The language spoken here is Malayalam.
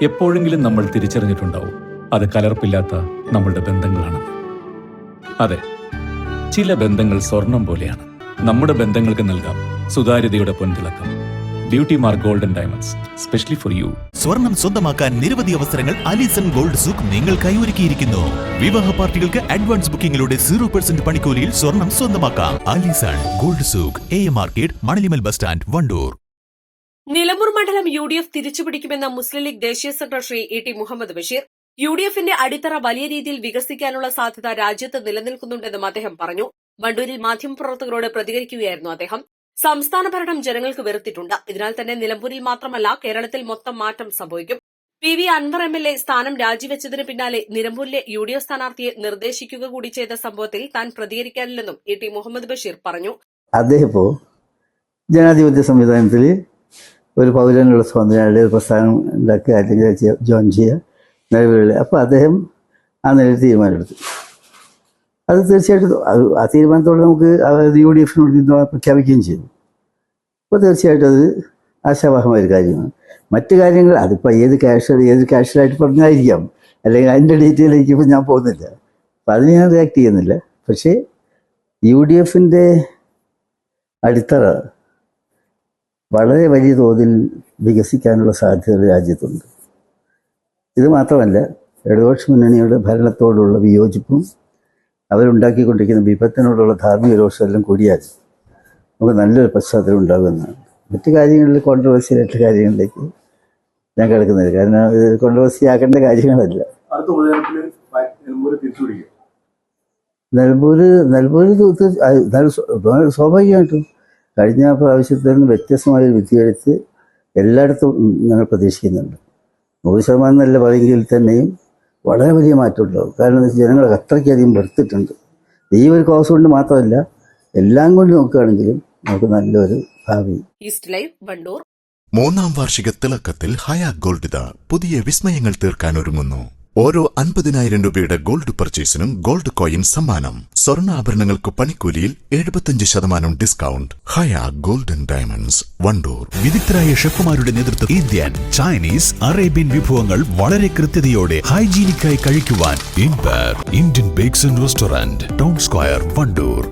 എപ്പോഴെങ്കിലും നമ്മൾ തിരിച്ചറിഞ്ഞിട്ടുണ്ടാവും അത് കലർപ്പില്ലാത്ത നമ്മളുടെ ബന്ധങ്ങളാണെന്ന്. അതെ, ചില ബന്ധങ്ങൾ സ്വർണം പോലെയാണ്. നമ്മുടെ ബന്ധങ്ങൾക്ക് നൽകാം സുതാര്യതയുടെ പൊൻതിളക്കം. Beauty mark golden diamonds, specially for you. സ്വർണം സ്വന്തമാക്കാൻ നിരവധി അവസരങ്ങൾ അലിസൺ ഗോൾഡ് സൂക്ക് നിങ്ങൾക്കായി ഒരുക്കിയിരിക്കുന്നു. വിവാഹ പാർട്ടികൾക്ക് അഡ്വാൻസ് ബുക്കിംഗിലൂടെ 0% പണിക്കൂലിയിൽ സ്വർണം സ്വന്തമാക്കാം. Alison gold souk, AM market, Manalimal bus stand, Wandoor. Nilambur മണ്ഡലം UDF തിരിച്ചുപിടിക്കുമെന്ന മുസ്ലിം ലീഗ് ദേശീയ സെക്രട്ടറി ET മുഹമ്മദ് ബഷീർ. UDFന്റെ അടിത്തറ വലിയ രീതിയിൽ വികസിക്കാനുള്ള സാധ്യത രാജ്യത്ത് നിലനിൽക്കുന്നുണ്ടെന്നും അദ്ദേഹം പറഞ്ഞു. വണ്ടൂരിൽ മാധ്യമപ്രവർത്തകരോട് പ്രതികരിക്കുകയായിരുന്നു അദ്ദേഹം. സംസ്ഥാന ഭരണം ജനങ്ങൾക്ക് വെറുത്തിട്ടുണ്ട്. ഇതിനാൽ തന്നെ നിലമ്പൂരിൽ മാത്രമല്ല കേരളത്തിൽ മൊത്തം മാറ്റം സംഭവിക്കും. PV അൻവർ MLA സ്ഥാനം രാജിവെച്ചതിന് പിന്നാലെ നിലമ്പൂരിലെ UDF സ്ഥാനാർത്ഥിയെ നിർദ്ദേശിക്കുക കൂടി ചെയ്ത സംഭവത്തിൽ താൻ പ്രതികരിക്കാനില്ലെന്നും ET മുഹമ്മദ് ബഷീർ പറഞ്ഞു. അദ്ദേഹം ഇപ്പോൾ ജനാധിപത്യ സംവിധാനത്തിൽ ഒരു പൗരനുള്ള സ്വാതന്ത്ര്യങ്ങളുടെ ഒരു പ്രസ്ഥാനം ഉണ്ടാക്കുക അല്ലെങ്കിൽ ജോയിൻ ചെയ്യുക നിലവിലുള്ള. അപ്പോൾ അദ്ദേഹം ആ നിലയിൽ തീരുമാനമെടുത്തു. അത് തീർച്ചയായിട്ടും ആ തീരുമാനത്തോടെ നമുക്ക് UDFനോട് പിന്തുണ പ്രഖ്യാപിക്കുകയും ചെയ്തു. അപ്പോൾ തീർച്ചയായിട്ടും അത് ആശാവഹമായൊരു കാര്യമാണ്. മറ്റു കാര്യങ്ങൾ അതിപ്പോൾ ഏത് കാഷ്വലായിട്ട് പറഞ്ഞായിരിക്കാം, അല്ലെങ്കിൽ അതിൻ്റെ ഡീറ്റെയിലേക്ക് ഇപ്പോൾ ഞാൻ പോകുന്നില്ല. അപ്പം അതിന് ഞാൻ റിയാക്ട് ചെയ്യുന്നില്ല. പക്ഷേ UDFൻ്റെ അടിത്തറ വളരെ വലിയ തോതിൽ വികസിക്കാനുള്ള സാധ്യതകൾ രാജ്യത്തുണ്ട്. ഇത് മാത്രമല്ല, ഇടതുപക്ഷ മുന്നണിയുടെ ഭരണത്തോടുള്ള വിയോജിപ്പും അവരുണ്ടാക്കിക്കൊണ്ടിരിക്കുന്ന വിപത്തിനോടുള്ള ധാർമ്മിക രോഷമെല്ലാം കൂടിയാൽ നമുക്ക് നല്ലൊരു പശ്ചാത്തലം ഉണ്ടാകുമെന്നാണ്. മറ്റു കാര്യങ്ങളിൽ കോൺട്രവേഴ്സിയായിട്ടുള്ള കാര്യങ്ങളിലേക്ക് ഞാൻ കിടക്കുന്നില്ല. കാരണം ഇത് കോൺട്രവേഴ്സി ആക്കേണ്ട കാര്യങ്ങളല്ല. നിലമ്പൂർ സ്വാഭാവികമായിട്ടും കഴിഞ്ഞ പ്രാവശ്യത്തിൽ നിന്ന് വ്യത്യസ്തമായ വിധിയെടുത്ത് എല്ലായിടത്തും ഞങ്ങൾ പ്രതീക്ഷിക്കുന്നുണ്ട്. 100% എന്നല്ല പറയുമെങ്കിൽ തന്നെയും വളരെ വലിയ മാറ്റം ഉണ്ടാവും. കാരണം ജനങ്ങൾ അത്രയ്ക്കധികം വെറുത്തിട്ടുണ്ട്. ഈ ഒരു കോഴ്സ് കൊണ്ട് മാത്രമല്ല, എല്ലാം കൊണ്ട് നോക്കുകയാണെങ്കിലും നമുക്ക് നല്ലൊരു ഭാവി. East live, Wandoor. 3ാം വാർഷിക തിളക്കത്തിൽ ഹയാ ഗോൾഡ് പുതിയ വിസ്മയങ്ങൾ തീർക്കാൻ ഒരുങ്ങുന്നു. ഓരോ 50,000 രൂപയുടെ ഗോൾഡ് പർച്ചേസിനും ഗോൾഡ് കോയിൻ സമ്മാനം. സ്വർണ്ണാഭരണങ്ങൾക്ക് പണിക്കൂലിയിൽ 75% ഡിസ്കൗണ്ട്. ഹയാ ഗോൾഡൻ ഡയമണ്ട്സ്, വണ്ടൂർ. വിദഗ്ധരായ ഷെഫുമാരുടെ നേതൃത്വം ഇന്ത്യൻ, ചൈനീസ്, അറേബ്യൻ വിഭവങ്ങൾ വളരെ കൃത്യതയോടെ ഹൈജീനിക്കായി കഴിക്കുവാൻ Indian bakes and restaurant, town square, Wandoor.